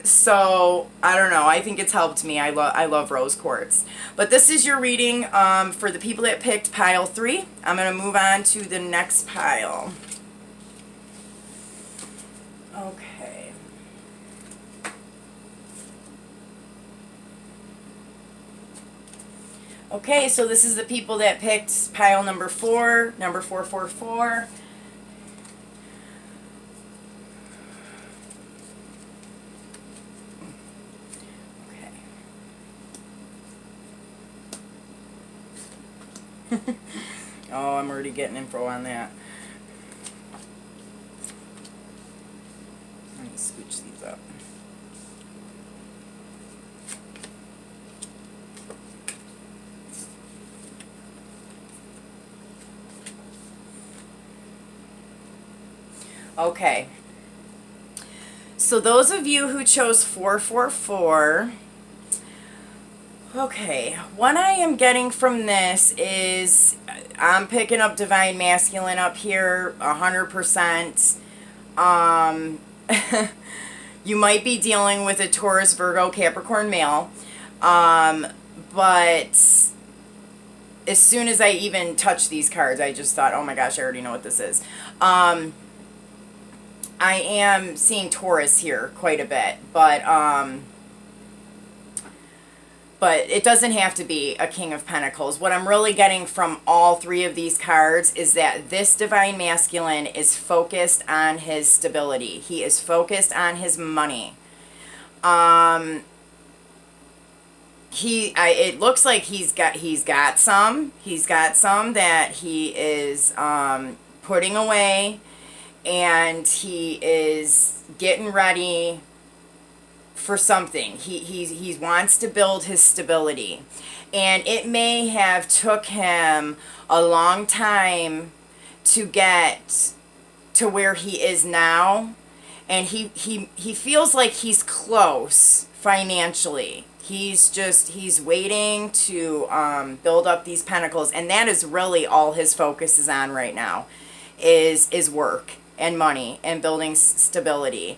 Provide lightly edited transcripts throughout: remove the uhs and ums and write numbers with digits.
So I don't know. I think it's helped me. I love rose quartz. But this is your reading for the people that picked pile 3. I'm going to move on to the next pile. Okay. Okay, so this is the people that picked pile number 4, number 444. Okay. Oh, I'm already getting info on that. Let me scooch these up. Okay. So those of you who chose 444, okay, what I am getting from this is I'm picking up Divine Masculine up here 100%. You might be dealing with a Taurus, Virgo, Capricorn male. But as soon as I even touched these cards, I just thought, oh my gosh, I already know what this is. I am seeing Taurus here quite a bit, but it doesn't have to be a King of Pentacles. What I'm really getting from all 3 of these cards is that this Divine Masculine is focused on his stability. He is focused on his money. It looks like he's got some that he is putting away, and he is getting ready for something. He wants to build his stability, and it may have took him a long time to get to where he is now, and he feels like he's close financially. He's waiting to build up these pentacles, and that is really all his focus is on right now, is work and money and building stability.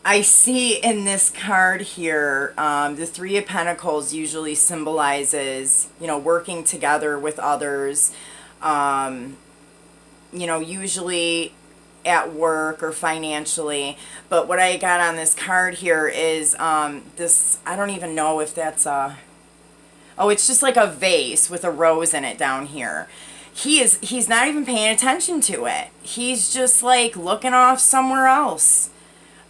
I see in this card here, the 3 of Pentacles usually symbolizes, working together with others, usually at work or financially. But what I got on this card here is this, I don't even know if that's it's just like a vase with a rose in it down here. He's not even paying attention to it. He's just like looking off somewhere else.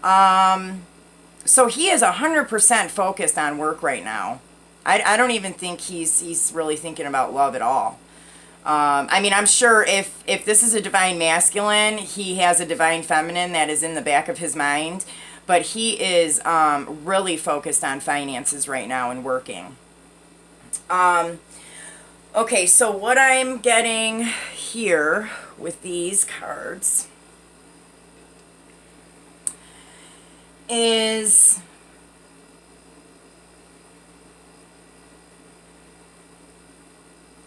So he is 100% focused on work right now. I don't even think he's really thinking about love at all. I mean, I'm sure if this is a Divine Masculine, he has a Divine Feminine that is in the back of his mind, but he is really focused on finances right now and working. Okay, so what I'm getting here with these cards is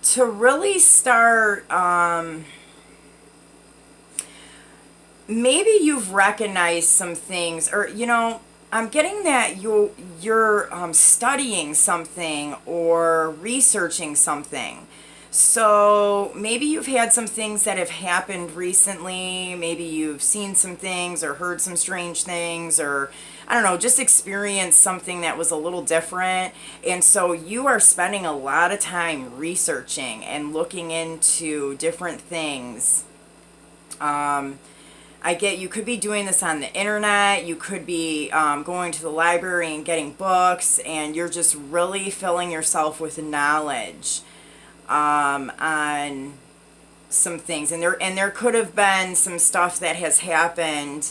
to really start, maybe you've recognized some things, or I'm getting that you're studying something or researching something. So maybe you've had some things that have happened recently. Maybe you've seen some things or heard some strange things, or I don't know, just experienced something that was a little different. And so you are spending a lot of time researching and looking into different things. I get you could be doing this on the internet. You could be going to the library and getting books, and you're just really filling yourself with knowledge on some things. And there could have been some stuff that has happened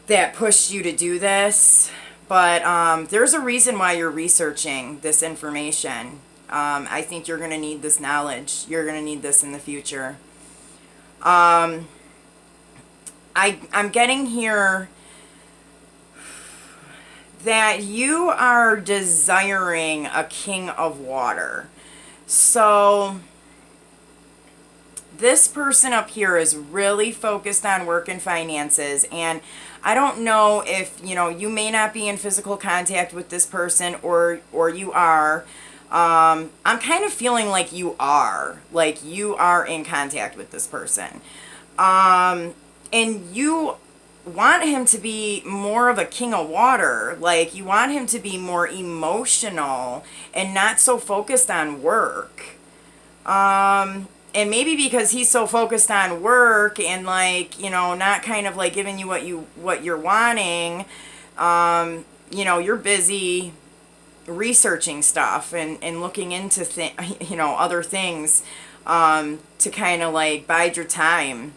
that pushed you to do this, but there's a reason why you're researching this information. I think you're going to need this knowledge. You're going to need this in the future. I'm getting here that you are desiring a king of water. So this person up here is really focused on work and finances, and I don't know if, you may not be in physical contact with this person, or you are. I'm kind of feeling like you are in contact with this person. And you want him to be more of a king of water. Like, you want him to be more emotional and not so focused on work. And maybe because he's so focused on work and, like, not kind of like giving you what you're wanting, you're busy researching stuff and looking into other things, to kind of like bide your time.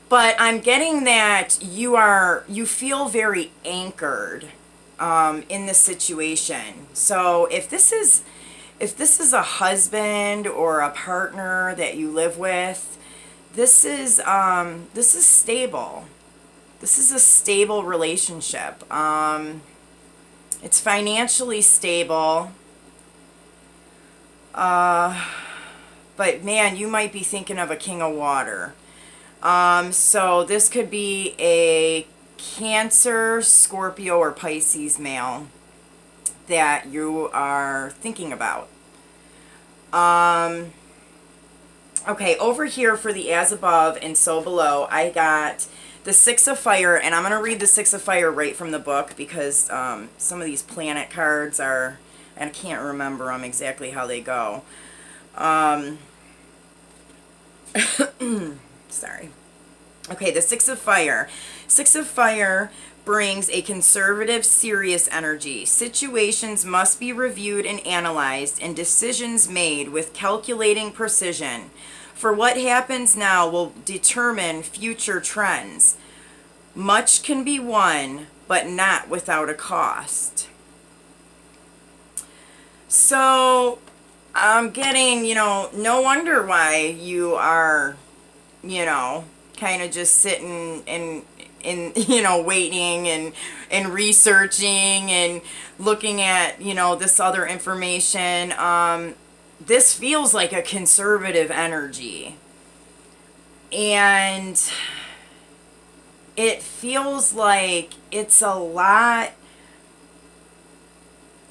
But I'm getting that you feel very anchored in this situation. So if this is a husband or a partner that you live with, this is stable. This is a stable relationship. It's financially stable. But man, you might be thinking of a king of water. So this could be a Cancer, Scorpio, or Pisces male that you are thinking about. Okay, over here for the as above and so below, I got the Six of Fire, and I'm going to read the Six of Fire right from the book, because some of these planet cards are, and I can't remember them exactly how they go. Sorry. Okay, the Six of Fire. Six of Fire brings a conservative, serious energy. Situations must be reviewed and analyzed, and decisions made with calculating precision. For what happens now will determine future trends. Much can be won, but not without a cost. So, I'm getting, no wonder why you are, kind of just sitting and waiting and researching and looking at, this other information. This feels like a conservative energy. And it feels like it's a lot.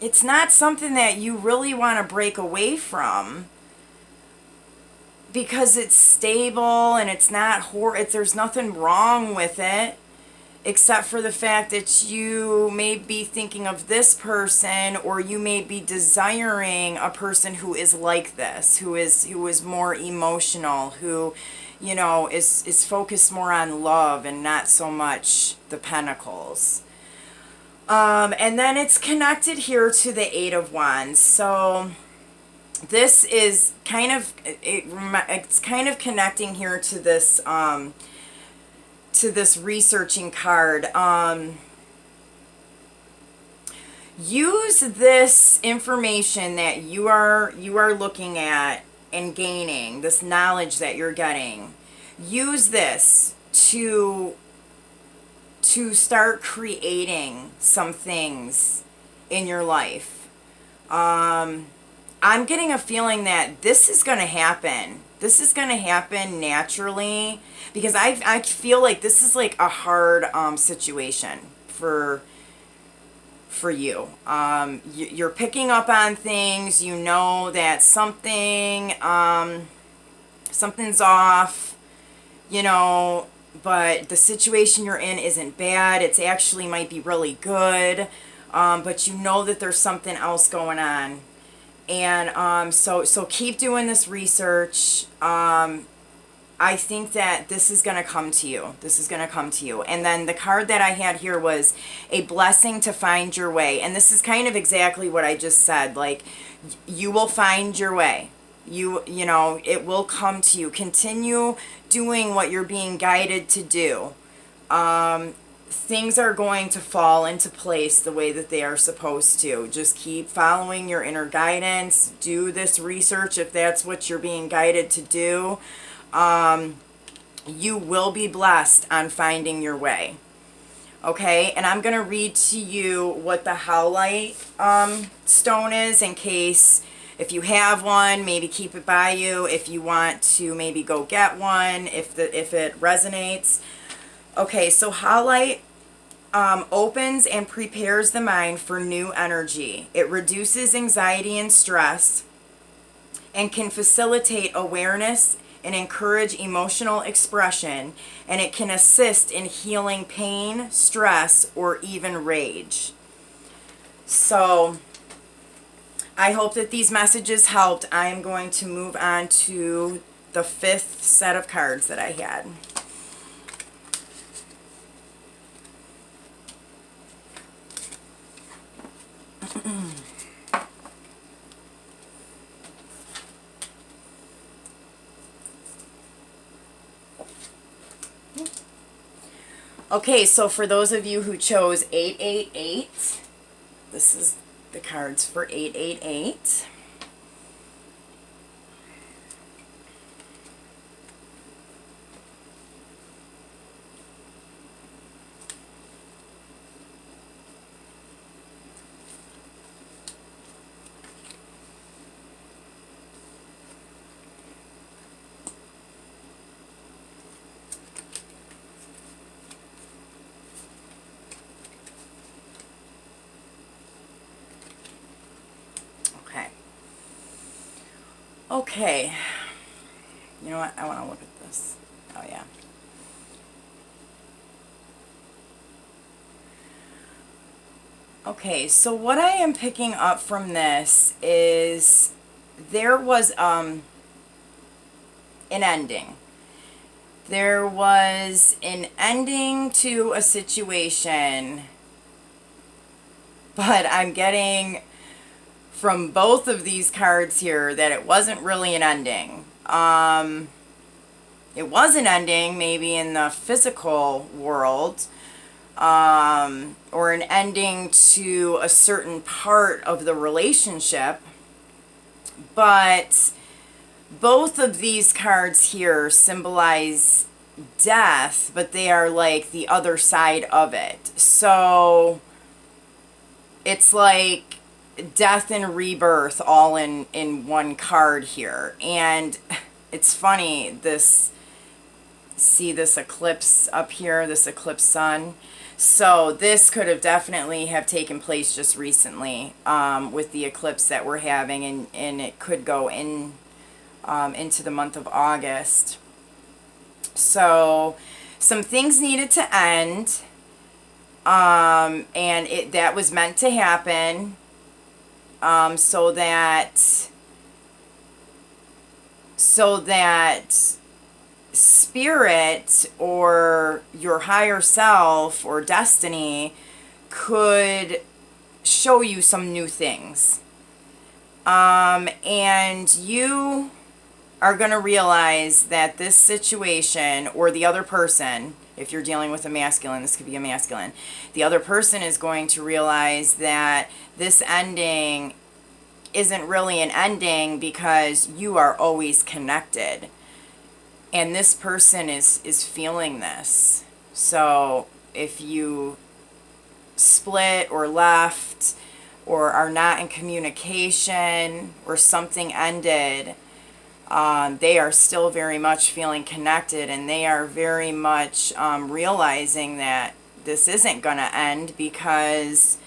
It's not something that you really want to break away from, because it's stable and it's not there's nothing wrong with it, except for the fact that you may be thinking of this person, or you may be desiring a person who is like this, who is more emotional, who, is focused more on love and not so much the Pentacles. And then it's connected here to the Eight of Wands. So this is kind of, it's kind of connecting here to this researching card. Use this information that you are looking at and gaining, this knowledge that you're getting. Use this to start creating some things in your life. I'm getting a feeling that this is going to happen. This is going to happen naturally, because I feel like this is like a hard situation for you. You're picking up on things. You know that something's off, but the situation you're in isn't bad. It's actually might be really good, but you know that there's something else going on. And so keep doing this research. I think that this is going to come to you. This is going to come to you. And then the card that I had here was a blessing to find your way. And this is kind of exactly what I just said. Like, you will find your way. It will come to you. Continue doing what you're being guided to do. Things are going to fall into place the way that they are supposed to. Just keep following your inner guidance. Do this research if that's what you're being guided to do. You will be blessed on finding your way. Okay, and I'm going to read to you what the howlite stone is, in case If you have one, maybe keep it by you. If you want to maybe go get one, if it resonates. Okay, so highlight opens and prepares the mind for new energy. It reduces anxiety and stress and can facilitate awareness and encourage emotional expression, and it can assist in healing pain, stress, or even rage. So I hope that these messages helped. I am going to move on to the 5th set of cards that I had. Okay, so for those of you who chose 888, this is the cards for 888. Okay, you know what, I want to look at this. Oh yeah. Okay, so what I am picking up from this is there was an ending. There was an ending to a situation, but I'm getting from both of these cards here that it wasn't really an ending. It was an ending maybe in the physical world, or an ending to a certain part of the relationship, but both of these cards here symbolize death, but they are like the other side of it. So it's like death and rebirth all in one card here. And it's funny, see this eclipse up here, this eclipse sun. So this could have definitely have taken place just recently with the eclipse that we're having, and it could go in into the month of August. So some things needed to end, and that was meant to happen, so that spirit or your higher self or destiny could show you some new things. And you are going to realize that this situation, or the other person, if you're dealing with a masculine, this could be a masculine, the other person is going to realize that this ending isn't really an ending because you are always connected. And this person is feeling this. So if you split or left or are not in communication or something ended, they are still very much feeling connected, and they are very much realizing that this isn't going to end because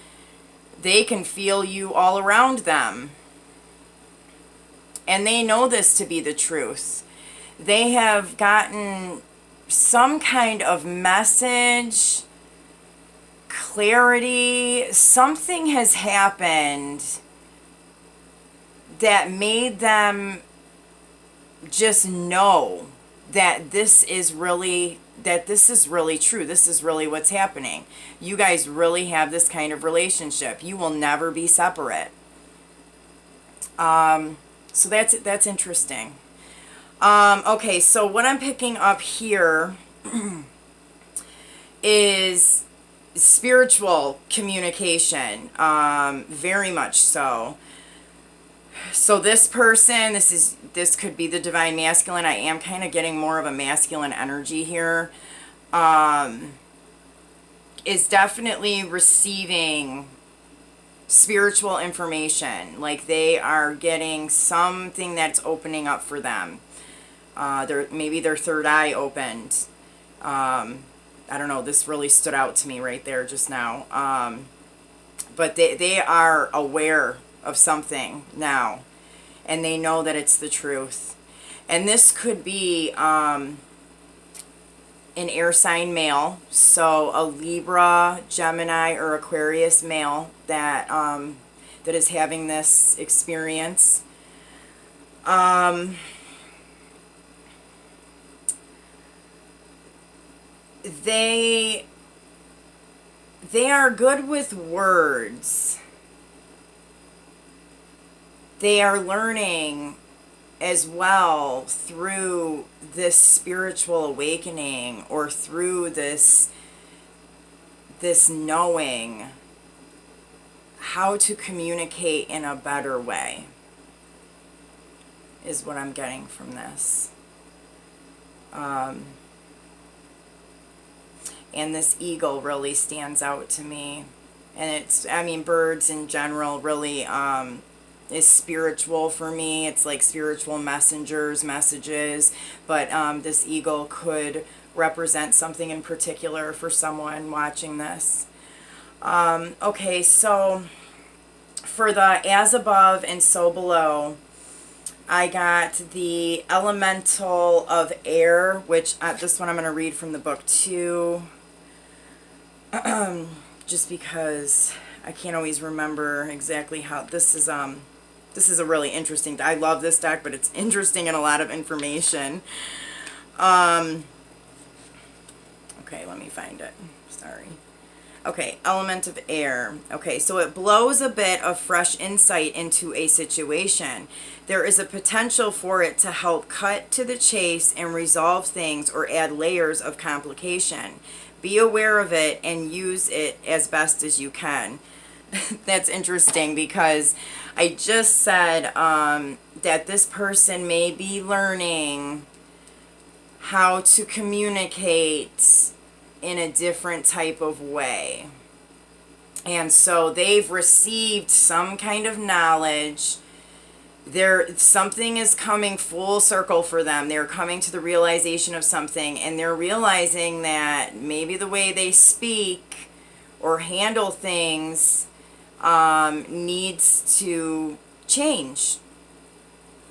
they can feel you all around them. And they know this to be the truth. They have gotten some kind of message, clarity, something has happened that made them just know that this is really true. This is really what's happening. You guys really have this kind of relationship. You will never be separate. So that's interesting. Okay, so what I'm picking up here is spiritual communication, very much so. So this person, this could be the divine masculine. I am kind of getting more of a masculine energy here. Is definitely receiving spiritual information. Like they are getting something that's opening up for them. Maybe their third eye opened. I don't know, this really stood out to me right there just now. But they are aware of something now, and they know that it's the truth. And this could be an air sign male, so a Libra, Gemini, or Aquarius male that that is having this experience. They are good with words. They are learning as well through this spiritual awakening, or through this knowing how to communicate in a better way, is what I'm getting from this. And this eagle really stands out to me. And it's, I mean, birds in general really is spiritual for me. It's like spiritual messengers, messages. But this eagle could represent something in particular for someone watching this. Okay, so for the as above and so below, I got the elemental of air, which this one I'm going to read from the book too. Just because I can't always remember exactly how this is a really interesting, I love this deck, but it's interesting and a lot of information. Okay, let me find it. Sorry. Okay, element of air. Okay, so it blows a bit of fresh insight into a situation. There is a potential for it to help cut to the chase and resolve things or add layers of complication. Be aware of it and use it as best as you can. That's interesting because I just said that this person may be learning how to communicate in a different type of way. And so they've received some kind of knowledge. Something is coming full circle for them. They're coming to the realization of something, and they're realizing that maybe the way they speak or handle things needs to change.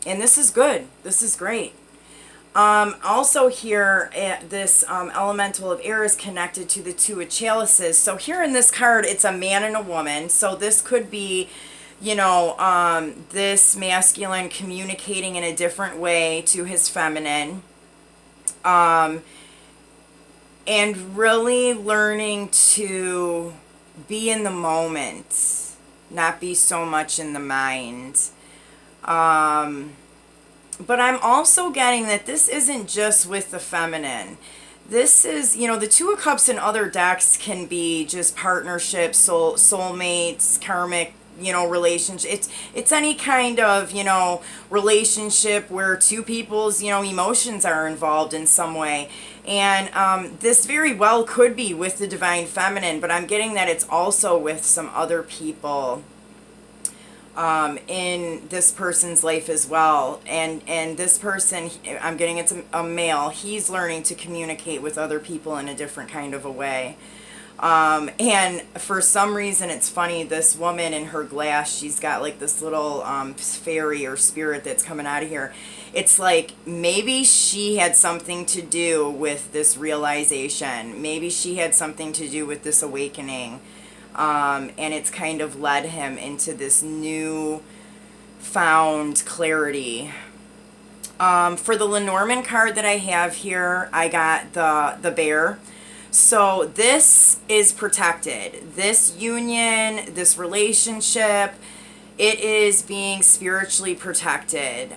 And this is good. This is great. Also here, this elemental of air is connected to the two of chalices. So here in this card, it's a man and a woman. So this could be, you know, this masculine communicating in a different way to his feminine. And really learning to be in the moment, not be so much in the mind. But I'm also getting that this isn't just with the feminine. This is, you know, the Two of Cups in other decks can be just partnerships, soulmates, karmic, you know, relationship. It's any kind of, you know, relationship where two people's, you know, emotions are involved in some way. And this very well could be with the divine feminine, but I'm getting that it's also with some other people in this person's life as well. And this person, I'm getting it's a male, he's learning to communicate with other people in a different kind of a way. And for some reason, it's funny, this woman in her glass, she's got like this little fairy or spirit that's coming out of here. It's like maybe she had something to do with this realization. Maybe she had something to do with this awakening. And it's kind of led him into this new found clarity. For the Lenormand card that I have here, I got the bear. So this is protected. This union, this relationship, it is being spiritually protected.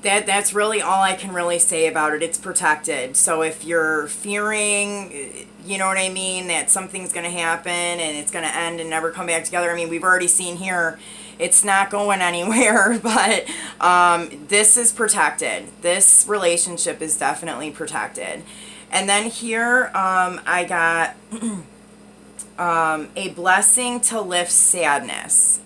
That's really all I can really say about it. It's protected. So if you're fearing, you know what I mean, that something's going to happen and it's going to end and never come back together. I mean, we've already seen here, it's not going anywhere, but this is protected. This relationship is definitely protected. And then here I got a blessing to lift sadness.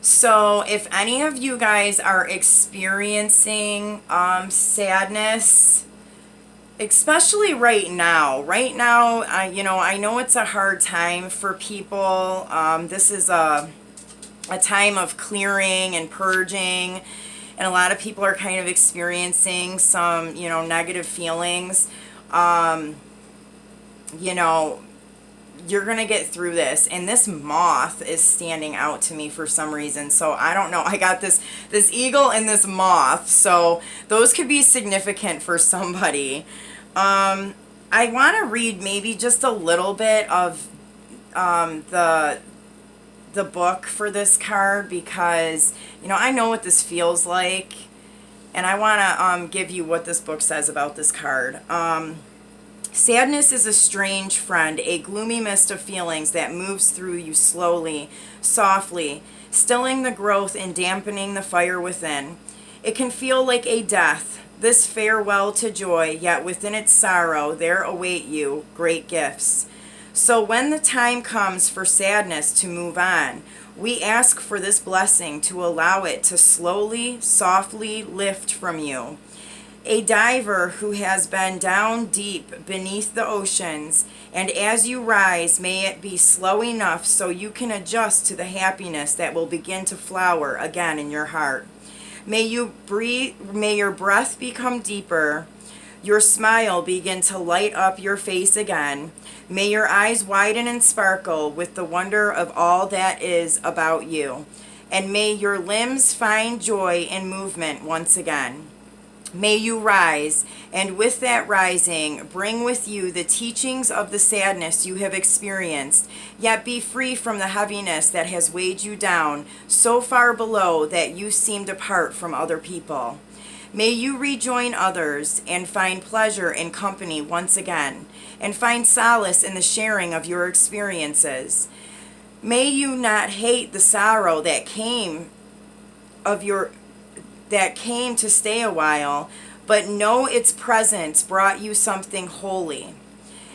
So if any of you guys are experiencing sadness, especially right now, I know it's a hard time for people. This is a time of clearing and purging, and a lot of people are kind of experiencing some, negative feelings. You know, you're gonna get through this. And this moth is standing out to me for some reason, so I don't know. I got this eagle and this moth, so those could be significant for somebody. I want to read maybe just a little bit of the book for this card, because I know what this feels like, and I want to give you what this book says about this card. Sadness is a strange friend, a gloomy mist of feelings that moves through you slowly, softly, stilling the growth and dampening the fire within. It can feel like a death, this farewell to joy, yet within its sorrow there await you great gifts. So when the time comes for sadness to move on, we ask for this blessing to allow it to slowly, softly lift from you. A diver who has been down deep beneath the oceans, and as you rise, may it be slow enough so you can adjust to the happiness that will begin to flower again in your heart. May your breath become deeper, your smile begin to light up your face again. May your eyes widen and sparkle with the wonder of all that is about you, and may your limbs find joy in movement once again. May you rise, and with that rising, bring with you the teachings of the sadness you have experienced, yet be free from the heaviness that has weighed you down so far below that you seemed apart from other people. May you rejoin others and find pleasure in company once again, and find solace in the sharing of your experiences. May you not hate the sorrow that came to stay a while, but know its presence brought you something holy,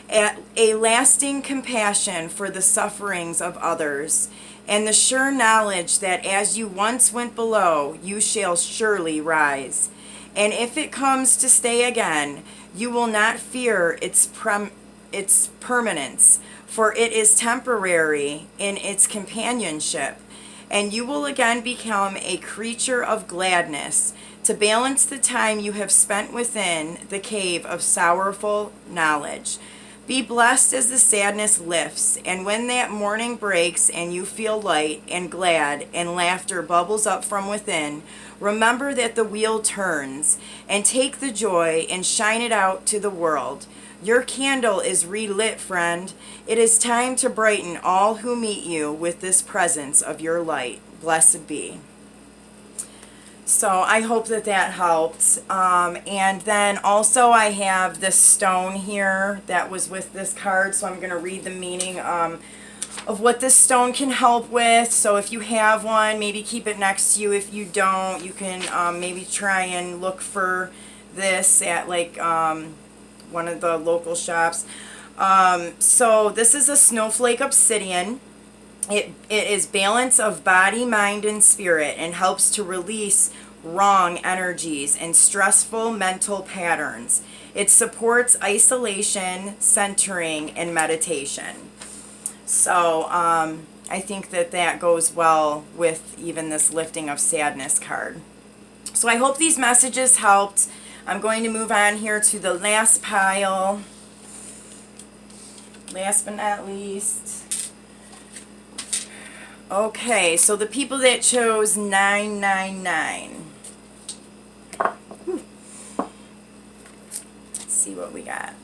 a lasting compassion for the sufferings of others, and the sure knowledge that as you once went below, you shall surely rise. And if it comes to stay again, you will not fear its permanence, for it is temporary in its companionship, and you will again become a creature of gladness to balance the time you have spent within the cave of sorrowful knowledge. Be blessed as the sadness lifts, and when that morning breaks and you feel light and glad and laughter bubbles up from within, remember that the wheel turns, and take the joy and shine it out to the world. Your candle is relit, friend. It is time to brighten all who meet you with this presence of your light. Blessed be. So I hope that helped. And then also I have this stone here that was with this card, so I'm going to read the meaning of what this stone can help with. So if you have one, maybe keep it next to you. If you don't, you can maybe try and look for this at like one of the local shops. So this is a snowflake obsidian. It is balance of body, mind, and spirit, and helps to release wrong energies and stressful mental patterns. It supports isolation, centering, and meditation. So I think that goes well with even this lifting of sadness card. So I hope these messages helped. I'm going to move on here to the last pile. Last but not least. Okay, so the people that chose 999. Let's see what we got.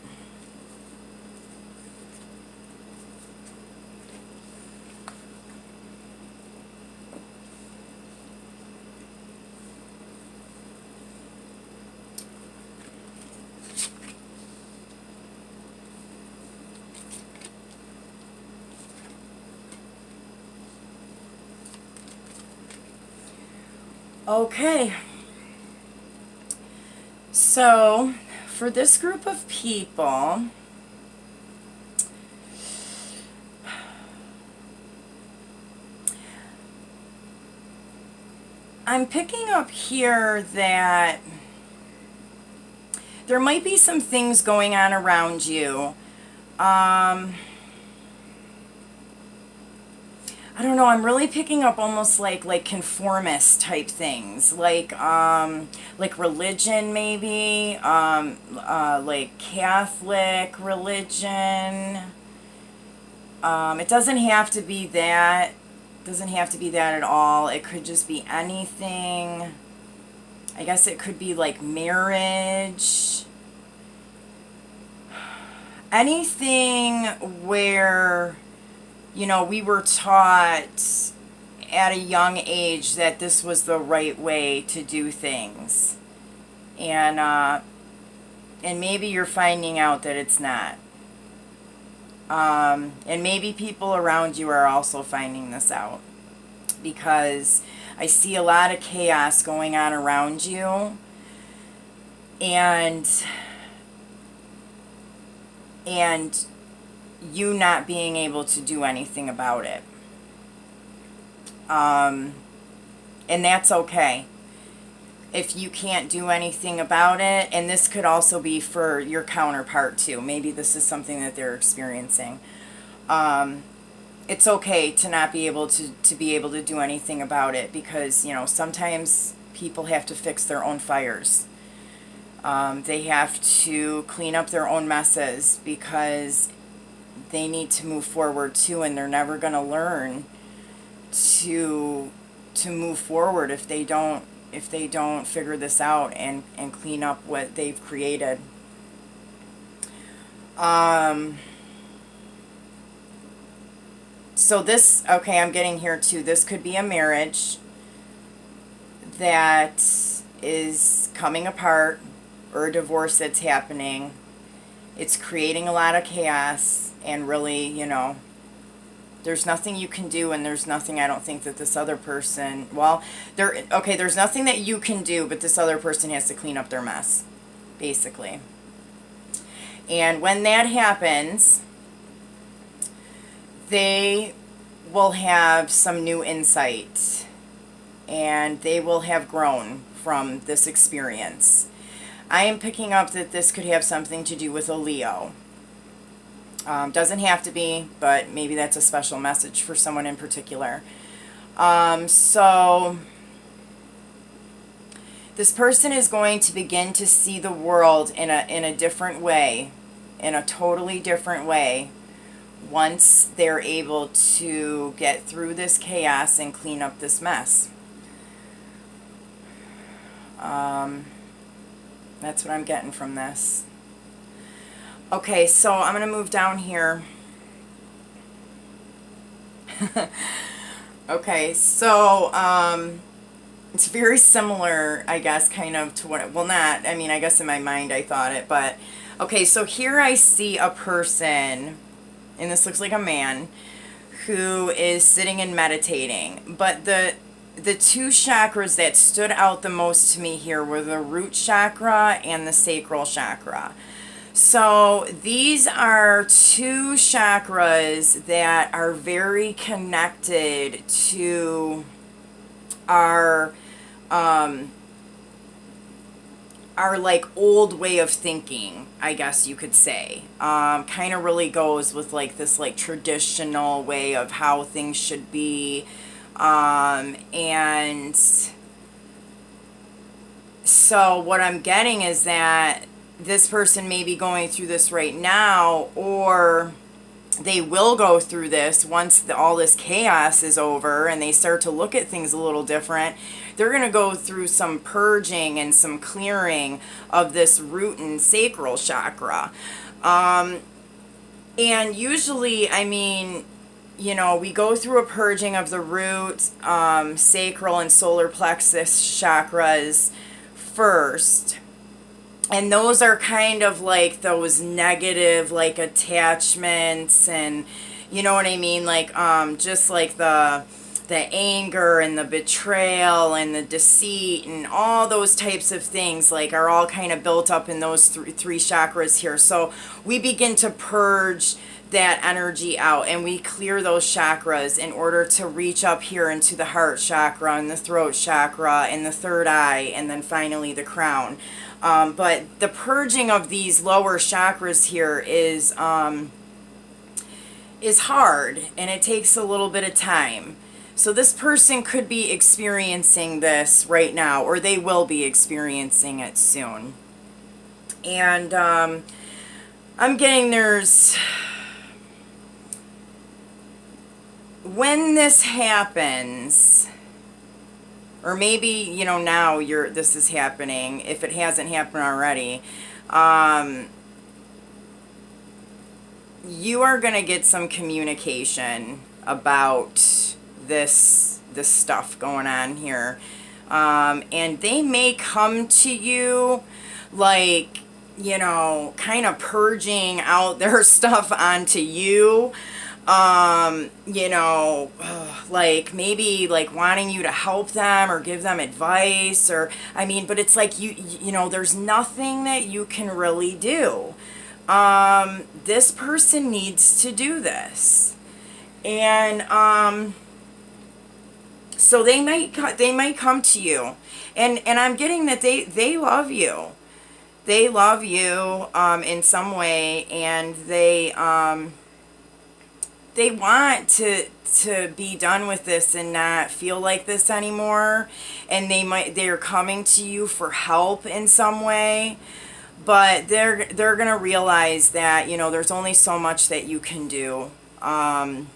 Okay, so for this group of people, I'm picking up here that there might be some things going on around you. I don't know, I'm really picking up almost like conformist type things, like religion maybe, like Catholic religion. It doesn't have to be that. Doesn't have to be that at all. It could just be anything. I guess it could be like marriage. Anything where, you know, we were taught at a young age that this was the right way to do things. And maybe you're finding out that it's not. And maybe people around you are also finding this out, because I see a lot of chaos going on around you, and you not being able to do anything about it. And that's okay. If you can't do anything about it, and this could also be for your counterpart too. Maybe this is something that they're experiencing. It's okay to not be able to be able to do anything about it, because, you know, sometimes people have to fix their own fires. They have to clean up their own messes, because they need to move forward too, and they're never going to learn to move forward if they don't figure this out and clean up what they've created. So this, okay, I'm getting here too. This could be a marriage that is coming apart, or a divorce that's happening. It's creating a lot of chaos, and really, you know, there's nothing you can do, and there's nothing, I don't think, that this other person, well, there's nothing that you can do, but this other person has to clean up their mess, basically. And when that happens, they will have some new insight, and they will have grown from this experience. I am picking up that this could have something to do with a Leo. Doesn't have to be, but maybe that's a special message for someone in particular. So this person is going to begin to see the world in a different way, in a totally different way, once they're able to get through this chaos and clean up this mess. That's what I'm getting from this. Okay, so I'm going to move down here. Okay, so it's very similar, I guess, kind of to what, well, not, I mean, I guess in my mind I thought it, but okay, so here I see a person, and this looks like a man, who is sitting and meditating, but the two chakras that stood out the most to me here were the root chakra and the sacral chakra. So these are two chakras that are very connected to our like old way of thinking, I guess you could say. Kind of really goes with like this like traditional way of how things should be. And so what I'm getting is that this person may be going through this right now, or they will go through this once all this chaos is over and they start to look at things a little different. They're going to go through some purging and some clearing of this root and sacral chakra. And usually, I mean, you know, we go through a purging of the root, sacral, and solar plexus chakras first. And those are kind of like those negative, like, attachments, and you know what I mean? Like, just like the anger and the betrayal and the deceit and all those types of things, like, are all kind of built up in those three chakras here. So we begin to purge that energy out, and we clear those chakras in order to reach up here into the heart chakra and the throat chakra and the third eye, and then finally the crown. But the purging of these lower chakras here is hard, and it takes a little bit of time. So this person could be experiencing this right now, or they will be experiencing it soon. And I'm getting when this happens, or maybe, you know, now this is happening, if it hasn't happened already, you are going to get some communication about this stuff going on here. And they may come to you like, you know, kind of purging out their stuff onto you. You know, like maybe like wanting you to help them or give them advice, or, I mean, but it's like you know, there's nothing that you can really do. This person needs to do this. And, so they might come to you, and I'm getting that they love you. They love you, in some way, and they want to be done with this and not feel like this anymore, and they're coming to you for help in some way, but they're gonna realize that, you know, there's only so much that you can do, and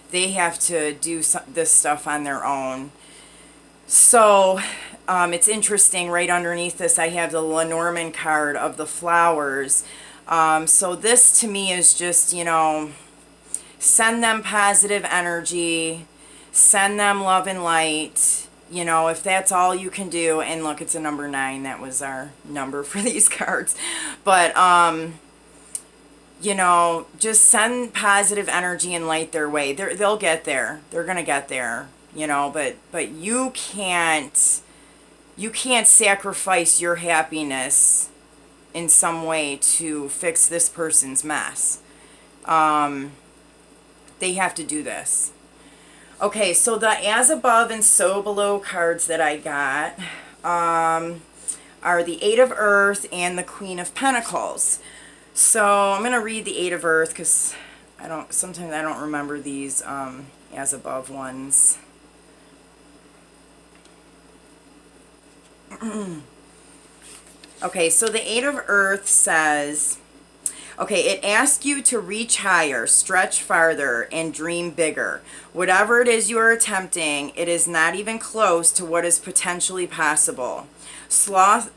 they have to do this stuff on their own. So it's interesting, right underneath this I have the Lenormand card of the flowers. So this to me is just, you know, send them positive energy, send them love and light, you know, if that's all you can do. And look, it's a number 9. That was our number for these cards. But, you know, just send positive energy and light their way. They'll get there. They're going to get there, you know, but you can't sacrifice your happiness in some way to fix this person's mess. They have to do this. Okay, so the As Above and So Below cards that I got are the Eight of Earth and the Queen of Pentacles. So I'm going to read the Eight of Earth because sometimes I don't remember these As Above ones. Okay, so the Eight of Earth says, okay, it asks you to reach higher, stretch farther, and dream bigger. Whatever it is you are attempting, it is not even close to what is potentially possible. Slow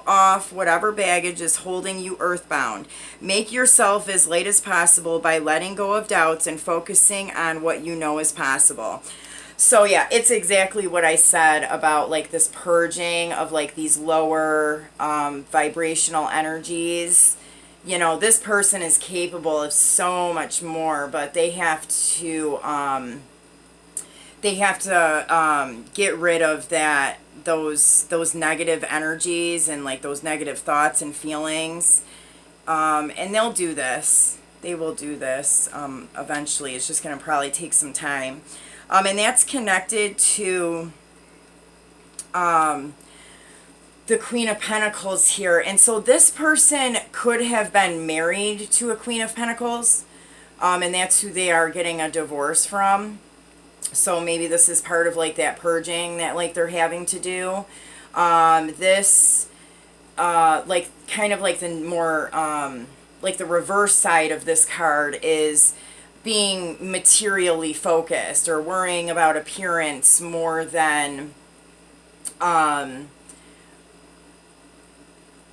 off whatever baggage is holding you earthbound. Make yourself as light as possible by letting go of doubts and focusing on what you know is possible. So yeah, it's exactly what I said about like this purging of like these lower vibrational energies. You know, this person is capable of so much more, but they have to get rid of those negative energies and like those negative thoughts and feelings. And they'll do this. They will do this eventually. It's just going to probably take some time. And that's connected to the Queen of Pentacles here. And so this person could have been married to a Queen of Pentacles. And that's who they are getting a divorce from. So maybe this is part of like that purging that like they're having to do. This, like kind of like the more, like the reverse side of this card is being materially focused or worrying about appearance more than,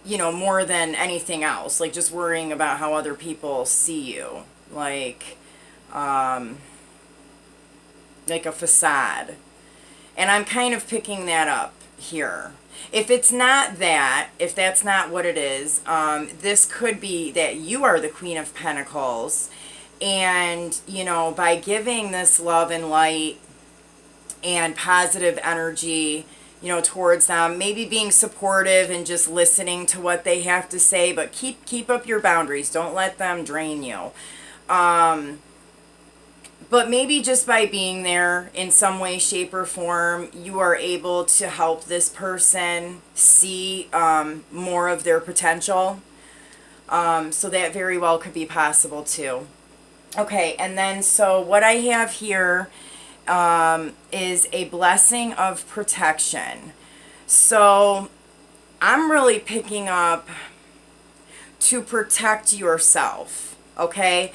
you know, more than anything else. Like just worrying about how other people see you. Like a facade. And I'm kind of picking that up here. If it's not that, if that's not what it is, this could be that you are the Queen of Pentacles. And, you know, by giving this love and light and positive energy, towards them. Maybe being supportive and just listening to what they have to say, but keep up your boundaries. Don't let them drain you. But maybe just by being there in some way, shape, or form, you are able to help this person see more of their potential. So that very well could be possible too. Okay, and then so what I have here is a blessing of protection. So I'm really picking up to protect yourself, okay?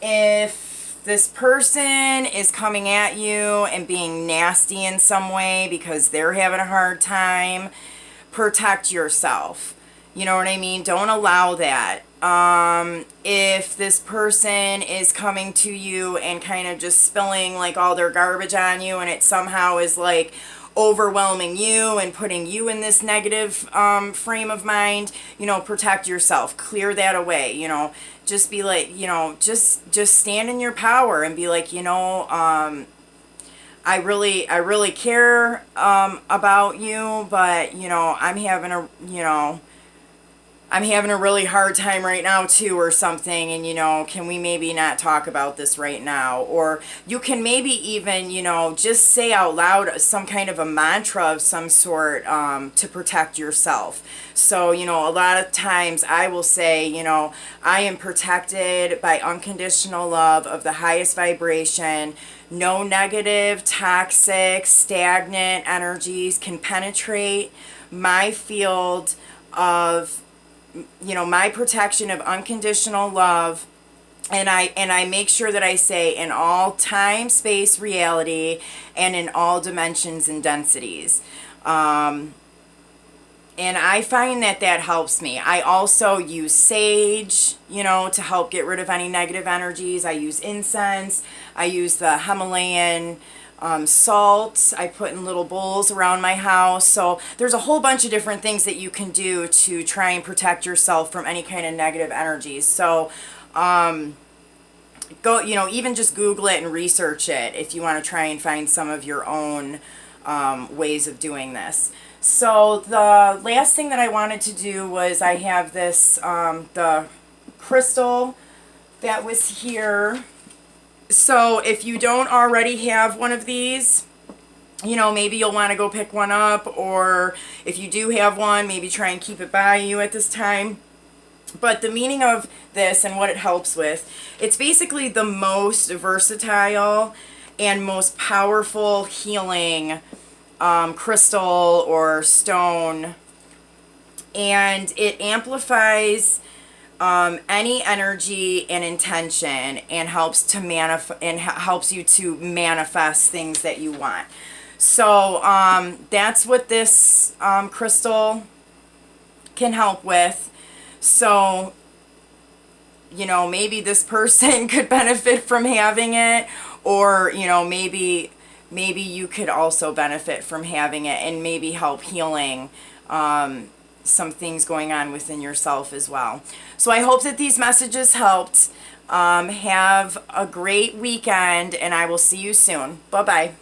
If this person is coming at you and being nasty in some way because they're having a hard time, protect yourself. You know what I mean? Don't allow that. If this person is coming to you and kind of just spilling like all their garbage on you, and it somehow is like overwhelming you and putting you in this negative frame of mind, protect yourself. Clear that away. Just be like, just stand in your power and be like, I really care about you, but I'm having a really hard time right now too, or something, and can we maybe not talk about this right now? Or you can maybe even just say out loud some kind of a mantra of some sort to protect yourself. So a lot of times I will say, I am protected by unconditional love of the highest vibration. No negative, toxic, stagnant energies can penetrate my field of my protection of unconditional love. And I make sure that I say in all time, space, reality, and in all dimensions and densities. And I find that helps me. I also use sage, to help get rid of any negative energies. I use incense. I use the Himalayan salt. I put in little bowls around my house. So there's a whole bunch of different things that you can do to try and protect yourself from any kind of negative energies. So go, even just Google it and research it if you want to try and find some of your own ways of doing this. So the last thing that I wanted to do was I have this, the crystal that was here. So if you don't already have one of these, maybe you'll want to go pick one up, or if you do have one, maybe try and keep it by you at this time. But the meaning of this and what it helps with, it's basically the most versatile and most powerful healing crystal or stone, and it amplifies any energy and intention, and helps to helps you to manifest things that you want. So that's what this crystal can help with. So maybe this person could benefit from having it, or maybe you could also benefit from having it, and maybe help healing some things going on within yourself as well. So I hope that these messages helped. Have a great weekend, and I will see you soon. Bye-bye.